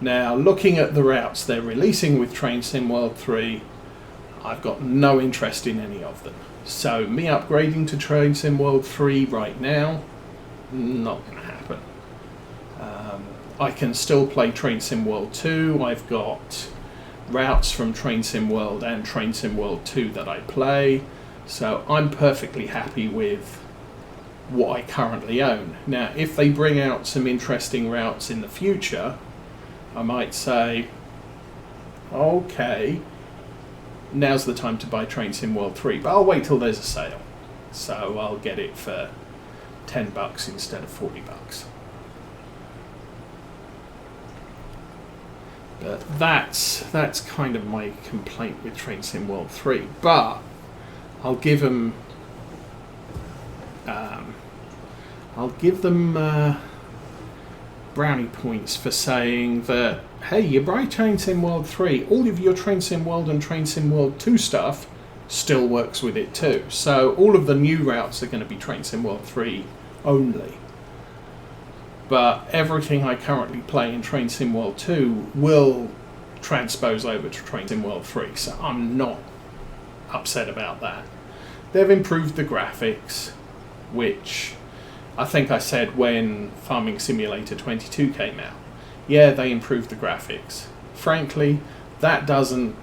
Now, looking at the routes they're releasing with Train Sim World 3, I've got no interest in any of them. So me upgrading to Train Sim World 3 right now, not going to happen. I can still play Train Sim World 2. I've got routes from Train Sim World and Train Sim World 2 that I play. So I'm perfectly happy with what I currently own. Now, if they bring out some interesting routes in the future, I might say, okay, now's the time to buy Train Sim World 3, but I'll wait till there's a sale. So I'll get it for $10 instead of $40. But that's kind of my complaint with Train Sim World 3. But I'll give them brownie points for saying that, hey, you buy Train Sim World 3, all of your Train Sim World and Train Sim World 2 stuff still works with it too. So all of the new routes are going to be Train Sim World 3 only. But everything I currently play in Train Sim World 2 will transpose over to Train Sim World 3, so I'm not upset about that. They've improved the graphics, which I think I said when Farming Simulator 22 came out. Yeah, they improved the graphics. Frankly, that doesn't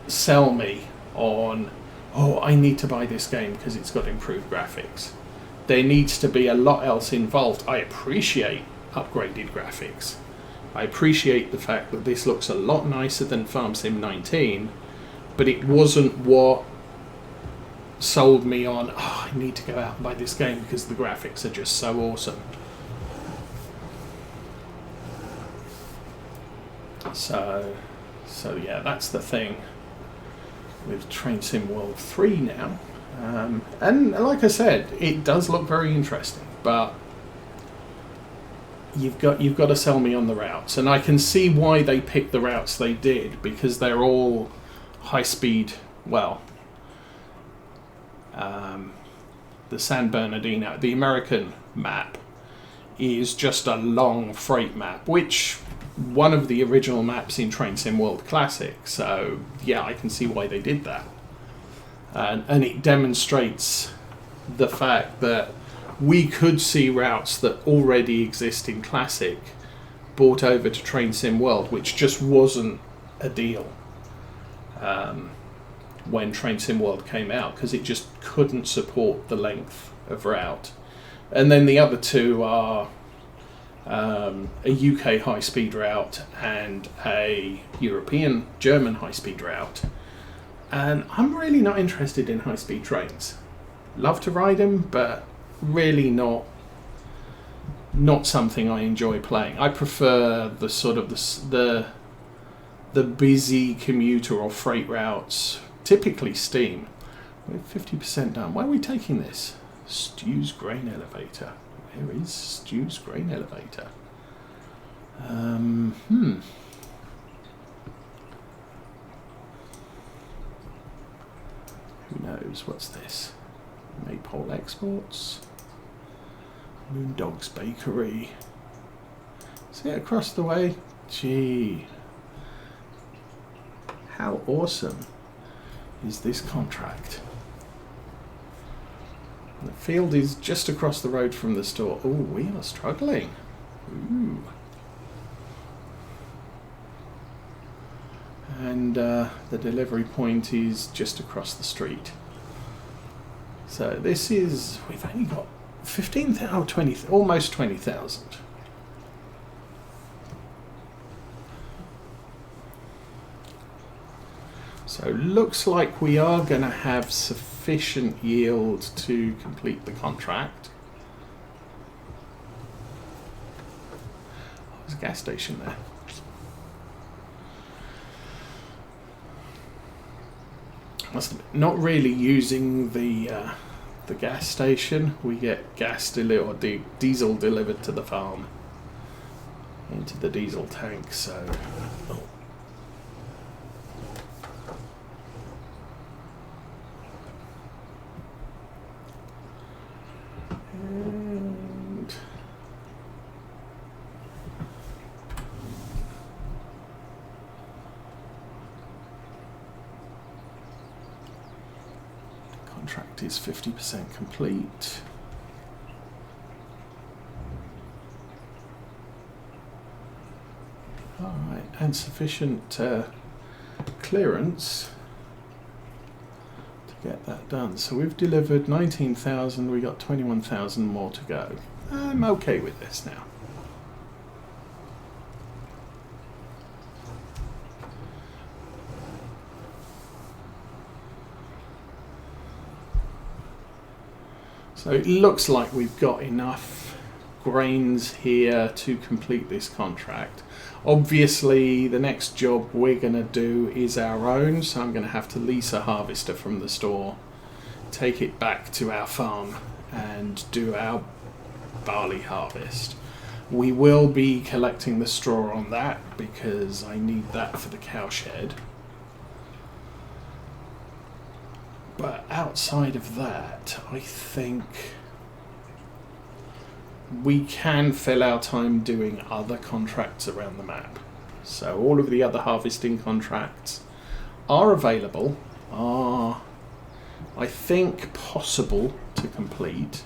sell me on, oh, I need to buy this game because it's got improved graphics. There needs to be a lot else involved. I appreciate upgraded graphics. I appreciate the fact that this looks a lot nicer than Farm Sim 19, but it wasn't what sold me on, oh, I need to go out and buy this game because the graphics are just so awesome. So yeah, that's the thing with Train Sim World 3 now. And like I said, it does look very interesting, but you've got to sell me on the routes, and I can see why they picked the routes they did, because they're all high speed. Well, the San Bernardino, the American map, is just a long freight map, which one of the original maps in Train Sim World Classic. So yeah, I can see why they did that. And it demonstrates the fact that we could see routes that already exist in Classic brought over to Train Sim World, which just wasn't a deal when Train Sim World came out, because it just couldn't support the length of route. And then the other two are a UK high-speed route and a European German high-speed route. And I'm really not interested in high-speed trains. Love to ride them, but really not something I enjoy playing. I prefer the sort of the busy commuter or freight routes, typically steam. We're 50% done. Why are we taking this? Stu's grain elevator. Where is Stu's grain elevator? Who knows? What's this? Maypole Exports. Moondog's Bakery. See it across the way? Gee. How awesome is this contract? The field is just across the road from the store. Oh, we are struggling. Ooh. And the delivery point is just across the street. So this is, we've only got 15,000, oh, 20, almost 20,000. So looks like we are going to have sufficient yield to complete the contract. Oh, there's a gas station there. Not really using the gas station. We get gas or diesel delivered to the farm into the diesel tank. So, and contract is 50% complete. Alright, and sufficient clearance to get that done. So we've delivered 19,000, we got 21,000 more to go. I'm okay with this now. So it looks like we've got enough grains here to complete this contract. Obviously, the next job we're going to do is our own, so I'm going to have to lease a harvester from the store, take it back to our farm and do our barley harvest. We will be collecting the straw on that because I need that for the cowshed. But outside of that, I think we can fill our time doing other contracts around the map. So all of the other harvesting contracts are available, are, I think, possible to complete.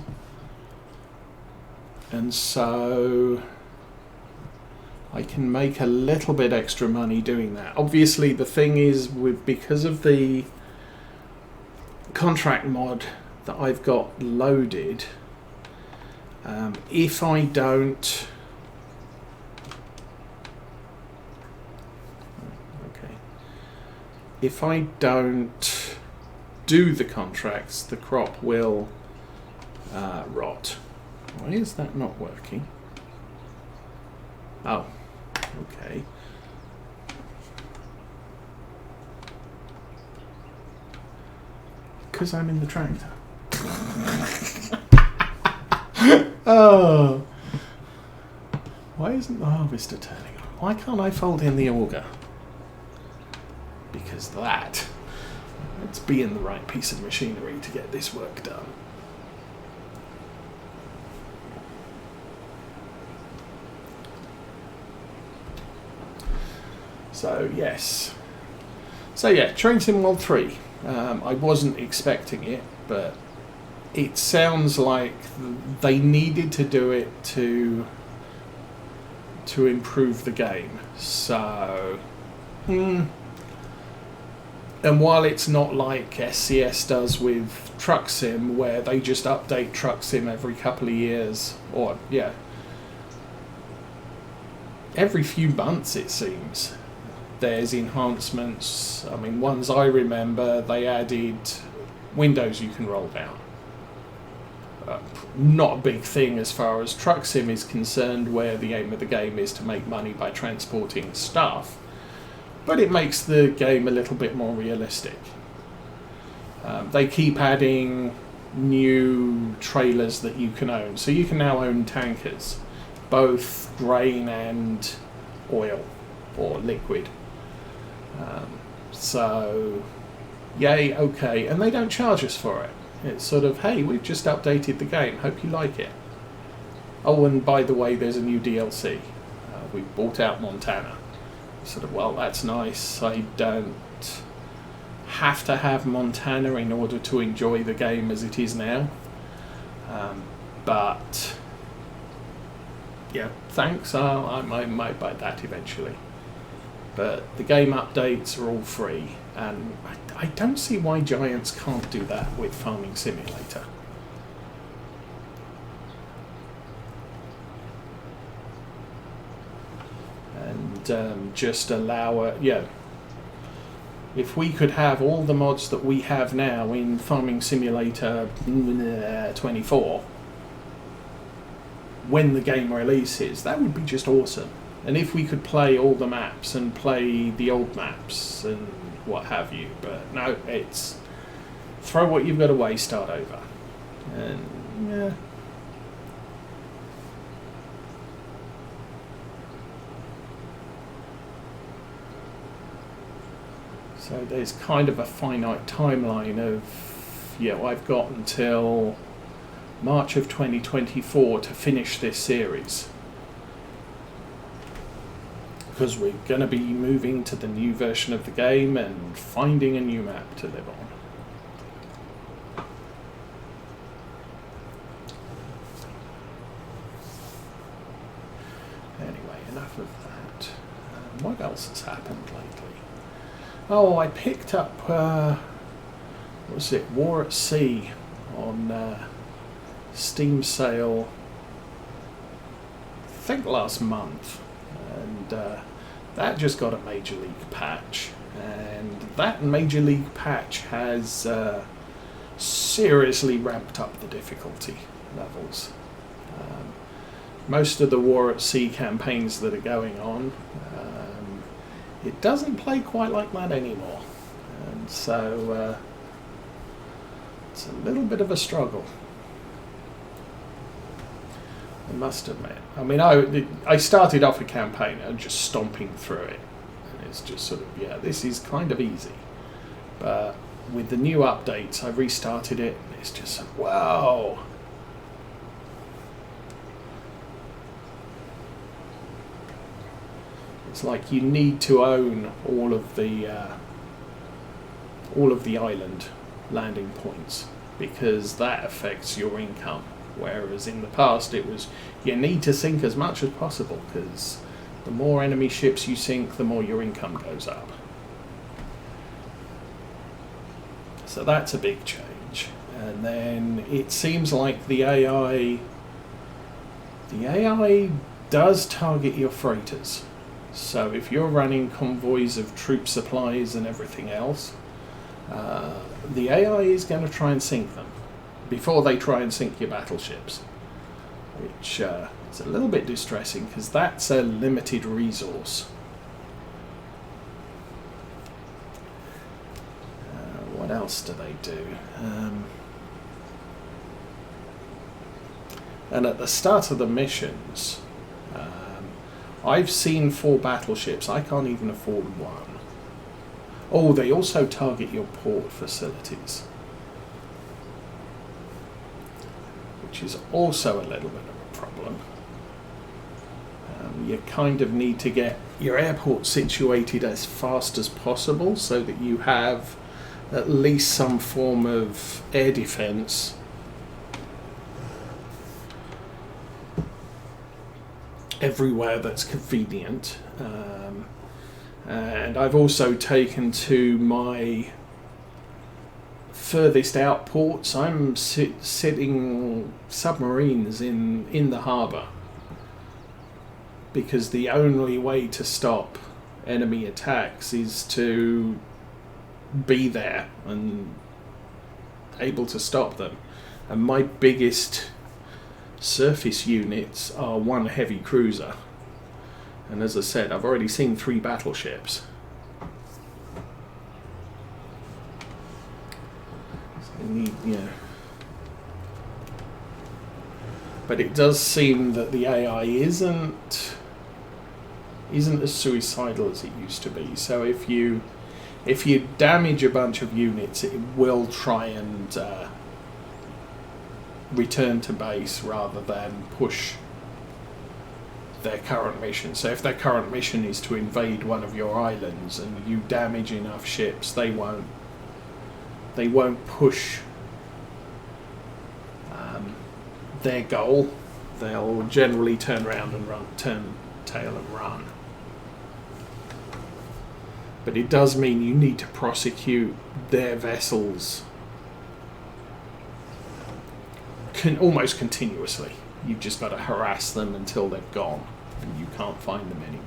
And so I can make a little bit extra money doing that. Obviously, the thing is, because of the contract mod that I've got loaded, if I don't do the contracts, the crop will rot. Why is that not working? Oh, okay. Because I'm in the tractor. Oh. Why isn't the harvester turning on? Why can't I fold in the auger? Because let's be in the right piece of machinery to get this work done. So, yes. So, yeah, Train Sim World 3. I wasn't expecting it, but it sounds like they needed to do it to improve the game. So, and while it's not like SCS does with Truck Sim, where they just update Truck Sim every couple of years, or every few months it seems, there's enhancements. I mean, ones I remember, they added windows you can roll down. Not a big thing as far as Truck Sim is concerned, where the aim of the game is to make money by transporting stuff, but it makes the game a little bit more realistic. They keep adding new trailers that you can own, so you can now own tankers, both grain and oil or liquid. So, yay, okay, and they don't charge us for it. It's sort of, hey, we've just updated the game, hope you like it. Oh, and by the way, there's a new DLC. We bought out Montana. Sort of, well, that's nice. I don't have to have Montana in order to enjoy the game as it is now. But, yeah, thanks. I might buy that eventually. But the game updates are all free, and I don't see why Giants can't do that with Farming Simulator. And just allow if we could have all the mods that we have now in Farming Simulator 24 when the game releases, that would be just awesome. And if we could play all the maps and play the old maps and what have you, but no, it's throw what you've got away, start over. And yeah. So there's kind of a finite timeline of, I've got until March of 2024 to finish this series. Because we're going to be moving to the new version of the game and finding a new map to live on. Anyway, enough of that. What else has happened lately? Oh, I picked up, what was it, War at Sea on Steam sale, I think last month, and that just got a Major League patch, and that Major League patch has seriously ramped up the difficulty levels. Most of the War at Sea campaigns that are going on, it doesn't play quite like that anymore, and so it's a little bit of a struggle, I must admit. I mean, I started off a campaign and just stomping through it, and it's just sort of, yeah, this is kind of easy, but with the new updates I restarted it and it's just, wow. It's like you need to own all of the island landing points, because that affects your income. Whereas in the past it was, you need to sink as much as possible, because the more enemy ships you sink, the more your income goes up. So that's a big change. And then it seems like the AI does target your freighters. So if you're running convoys of troop supplies and everything else, the AI is going to try and sink them before they try and sink your battleships, which is a little bit distressing, because that's a limited resource. What else do they do? And at the start of the missions, I've seen 4 battleships. I can't even afford one. Oh, they also target your port facilities, which is also a little bit of a problem. You kind of need to get your airport situated as fast as possible so that you have at least some form of air defense everywhere that's convenient. And I've also taken to my furthest out ports, I'm sitting submarines in the harbour, because the only way to stop enemy attacks is to be there and able to stop them. And my biggest surface units are 1 heavy cruiser, and as I said, I've already seen 3 battleships. So but it does seem that the AI isn't as suicidal as it used to be. So if you damage a bunch of units, it will try and return to base rather than push their current mission. So if their current mission is to invade one of your islands and you damage enough ships, they won't push their goal. They'll generally turn around and turn tail and run. But it does mean you need to prosecute their vessels almost continuously. You've just got to harass them until they've gone and you can't find them anymore.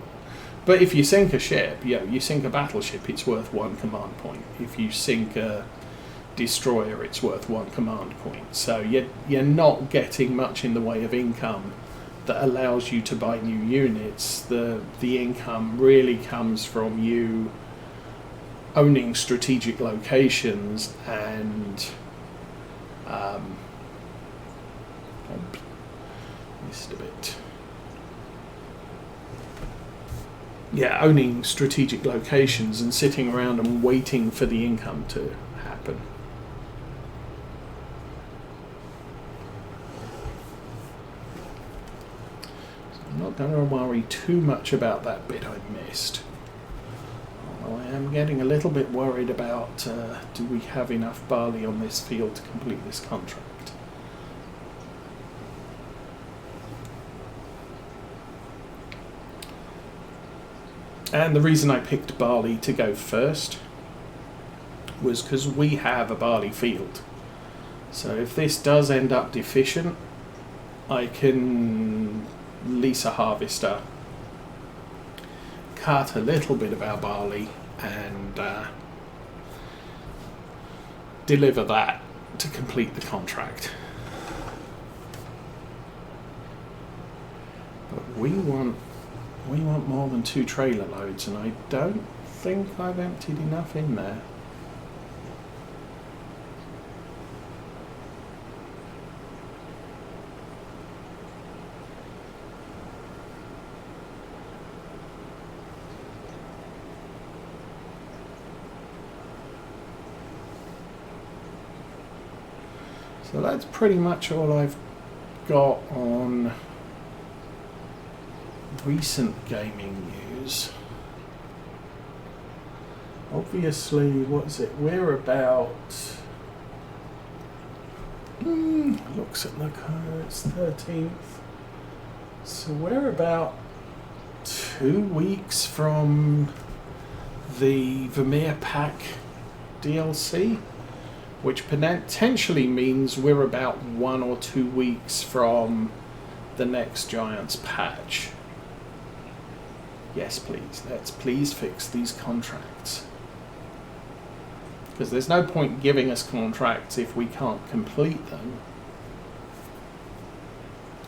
But if you sink a ship, you sink a battleship, it's worth 1 command point. If you sink a destroyer, it's worth 1 command point. So you're not getting much in the way of income that allows you to buy new units. The income really comes from you owning strategic locations and missed a bit. Yeah, owning strategic locations and sitting around and waiting for the income to happen. So I'm not going to worry too much about that bit I missed. Although I am getting a little bit worried about do we have enough barley on this field to complete this contract. And the reason I picked barley to go first was because we have a barley field. So if this does end up deficient, I can lease a harvester, cut a little bit of our barley, and deliver that to complete the contract. But we want more than 2 trailer loads, and I don't think I've emptied enough in there. So that's pretty much all I've got on recent gaming news. Obviously, what is it? We're about... looks at the code, it's 13th. So we're about 2 weeks from the Vermeer Pack DLC, which potentially means we're about 1 or 2 weeks from the next Giants patch. Yes, please. Let's please fix these contracts. Because there's no point giving us contracts if we can't complete them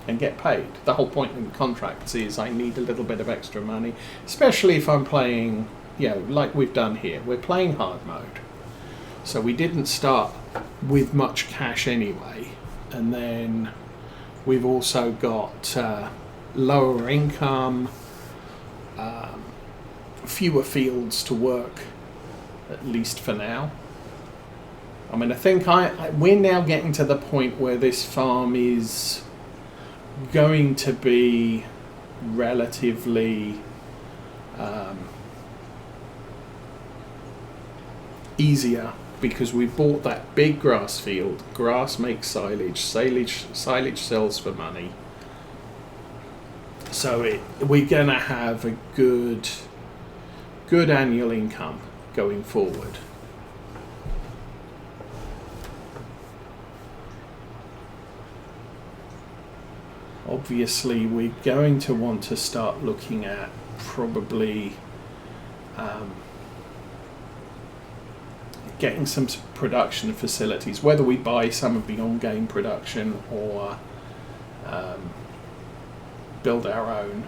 and get paid. The whole point in contracts is I need a little bit of extra money, especially if I'm playing, like we've done here. We're playing hard mode. So we didn't start with much cash anyway, and then we've also got lower income, fewer fields to work, at least for now. I mean, I think we're now getting to the point where this farm is going to be relatively easier, because we bought that big grass field. Grass makes silage. Silage sells for money. So we're going to have a good annual income going forward. Obviously, we're going to want to start looking at probably getting some production facilities, whether we buy some of the on-game production or build our own.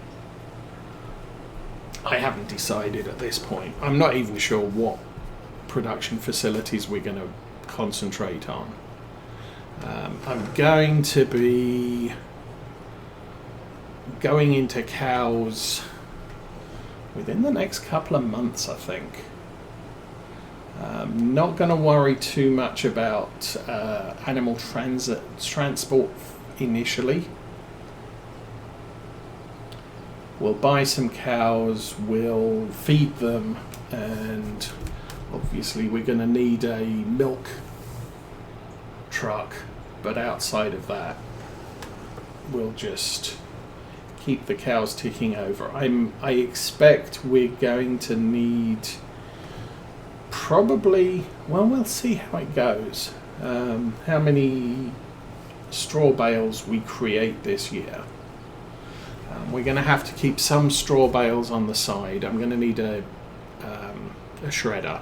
I haven't decided at this point. I'm not even sure what production facilities we're going to concentrate on. I'm going to be going into cows within the next couple of months, I think. Not going to worry too much about animal transport initially. We'll buy some cows, we'll feed them, and obviously we're going to need a milk truck, but outside of that we'll just keep the cows ticking over. I expect we're going to need probably, well, we'll see how it goes, how many straw bales we create this year. We're going to have to keep some straw bales on the side. I'm going to need a shredder.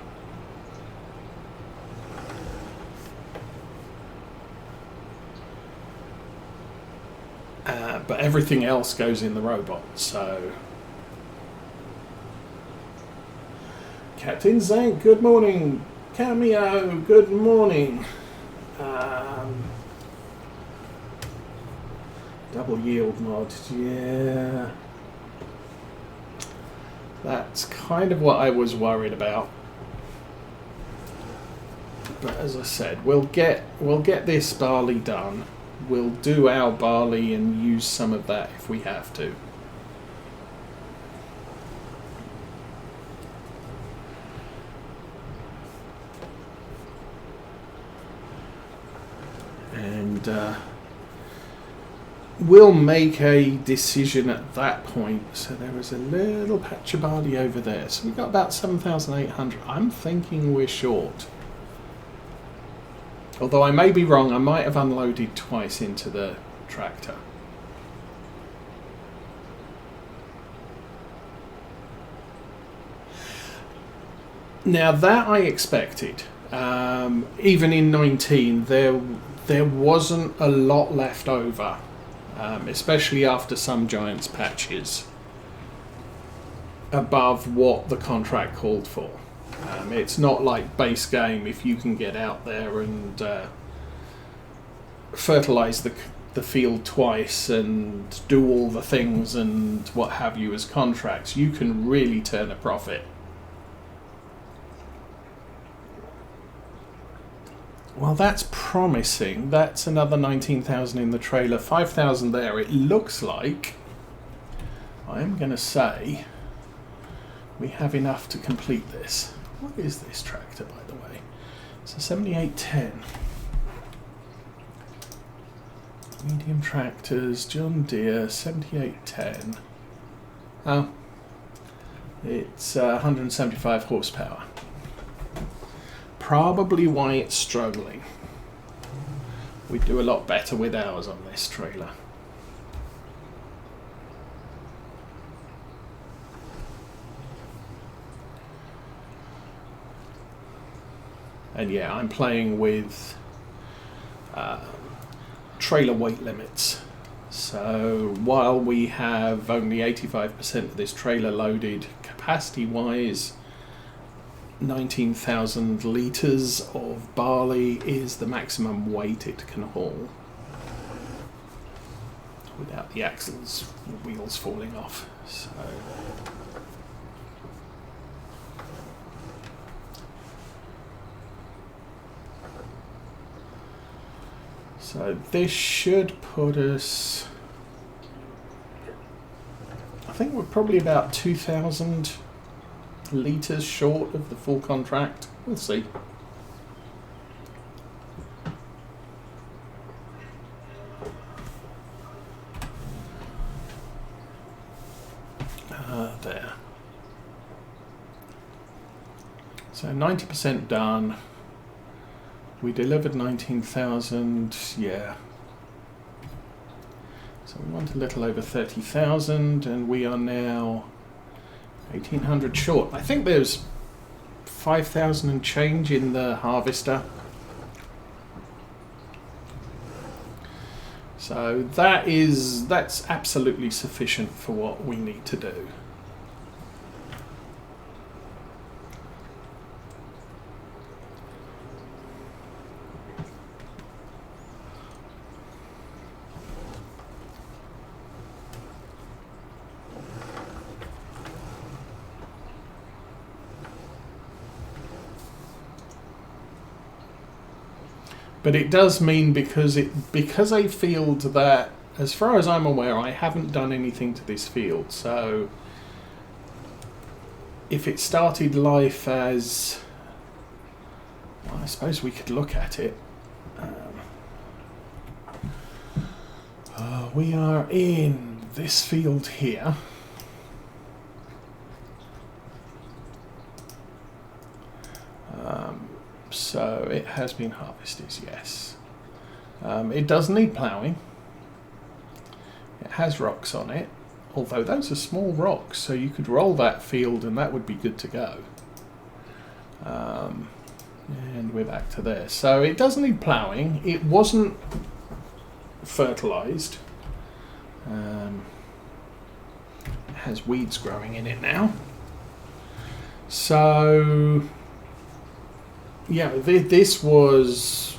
But everything else goes in the robot, so... Captain Zank, good morning. Cameo, good morning. Double yield mod, yeah. That's kind of what I was worried about. But as I said, we'll get this barley done. We'll do our barley and use some of that if we have to. And we'll make a decision at that point. So there is a little patch of barley over there. So we've got about 7,800. I'm thinking we're short. Although I may be wrong, I might have unloaded twice into the tractor. Now that I expected. Even in 19, there wasn't a lot left over, especially after some Giants patches, above what the contract called for. It's not like base game. If you can get out there and fertilise the field twice and do all the things and what have you as contracts, you can really turn a profit. Well, that's promising. That's another 19,000 in the trailer, 5,000 there. It looks like, I am going to say, we have enough to complete this. What is this tractor, by the way? It's a 7810. Medium tractors, John Deere, 7810. Oh, it's 175 horsepower. Probably why it's struggling. We do a lot better with ours on this trailer. And yeah, I'm playing with trailer weight limits. So while we have only 85% of this trailer loaded, capacity-wise, 19,000 litres of barley is the maximum weight it can haul without the axles or wheels falling off. So this should put us, I think we're probably about 2,000 litres short of the full contract. We'll see. There. So 90% done. We delivered 19,000, yeah. So we want a little over 30,000 and we are now 1,800 short. I think there's 5,000 and change in the harvester. So that's absolutely sufficient for what we need to do. But it does mean because a field that, as far as I'm aware, I haven't done anything to this field. So if it started life as, well, I suppose we could look at it. We are in this field here. So it has been harvested, yes. It does need ploughing. It has rocks on it, although those are small rocks, so you could roll that field and that would be good to go. And we're back to there. So it does need ploughing. It wasn't fertilised. It has weeds growing in it now. So yeah, this was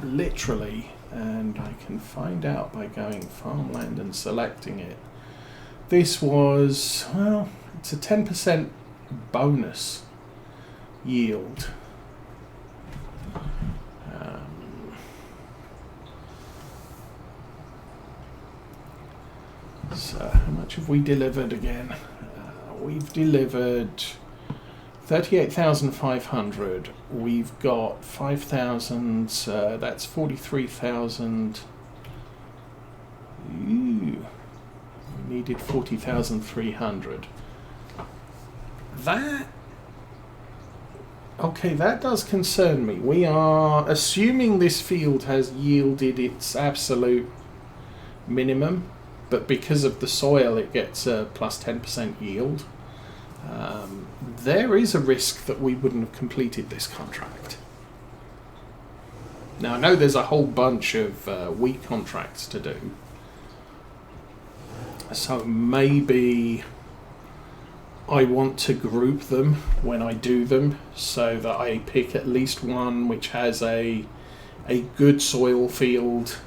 literally, and I can find out by going farmland and selecting it. This was, well, it's a 10% bonus yield. So how much have we delivered again? We've delivered 38,500. We've got 5,000, that's 43,000. Ooh, we needed 40,300. Okay, that does concern me. We are assuming this field has yielded its absolute minimum, but because of the soil it gets a plus 10% yield. There is a risk that we wouldn't have completed this contract. Now I know there's a whole bunch of wheat contracts to do, so maybe I want to group them when I do them so that I pick at least one which has a good soil field,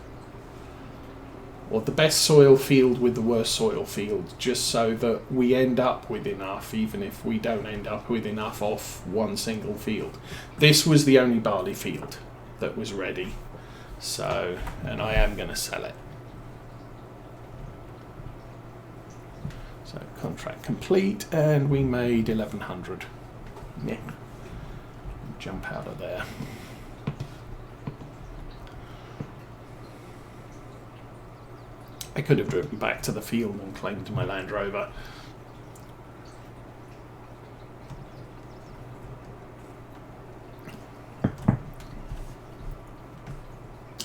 or the best soil field with the worst soil field, just so that we end up with enough, even if we don't end up with enough off one single field. This was the only barley field that was ready, so, and I am going to sell it. So contract complete, and we made 1,100. Yeah. Jump out of there. I could have driven back to the field and claimed my Land Rover.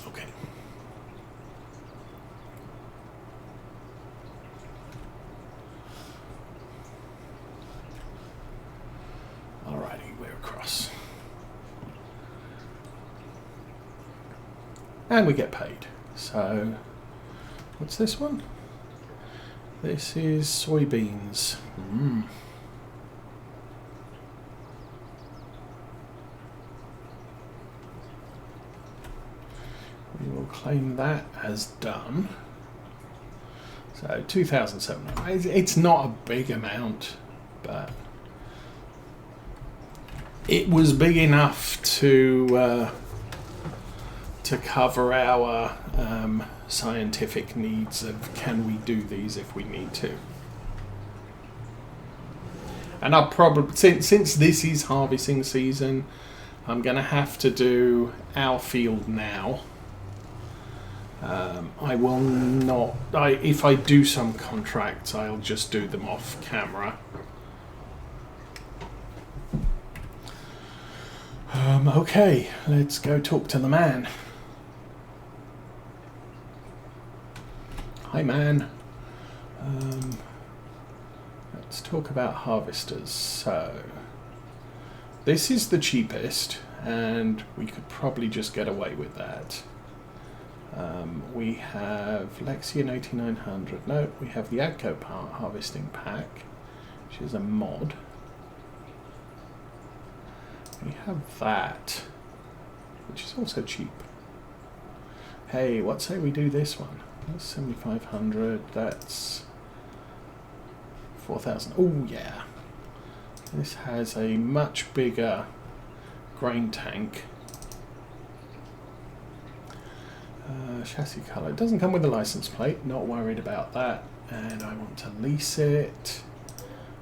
Okay. Alrighty, we're across. And we get paid. So what's this one? This is soybeans. We will claim that as done. So 2,700. It's not a big amount, but it was big enough to cover our scientific needs of can we do these if we need to. And I'll probably, since this is harvesting season, I'm going to have to do our field now. I will not, if I do some contracts, I'll just do them off camera. Okay, let's go talk to the man. Hi man, let's talk about harvesters. So this is the cheapest, and we could probably just get away with that. We have Lexion 8900. No, we have the Agco harvesting pack, which is a mod. We have that, which is also cheap. Hey, what say we do this one? That's 7,500. That's 4,000. Oh yeah. This has a much bigger grain tank. Chassis colour. It doesn't come with a license plate. Not worried about that. And I want to lease it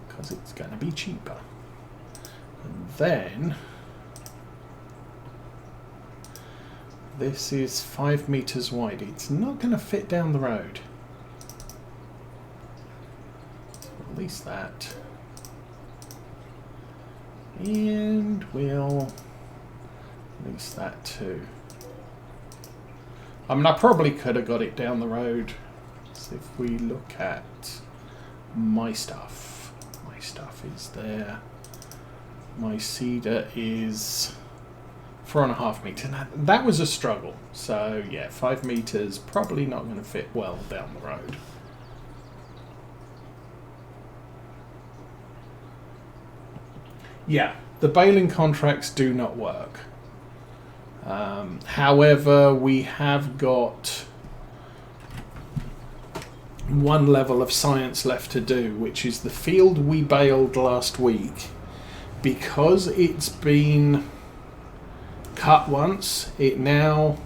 because it's going to be cheaper. And then this is 5 meters wide. It's not going to fit down the road. So we'll lease that. And we'll lease that too. I mean, I probably could have got it down the road. So if we look at my stuff is there. My cedar is 4.5 meters. Now, that was a struggle. So yeah, 5 meters probably not going to fit well down the road. Yeah, the baling contracts do not work. However, we have got one level of science left to do, which is the field we baled last week. Because it's been cut once, it now,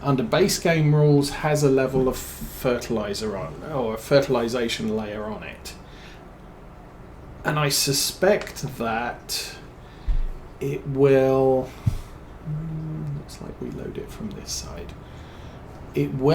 under base game rules, has a level of fertilizer on, or a fertilization layer on it. And I suspect that it will, looks like we load it from this side, it will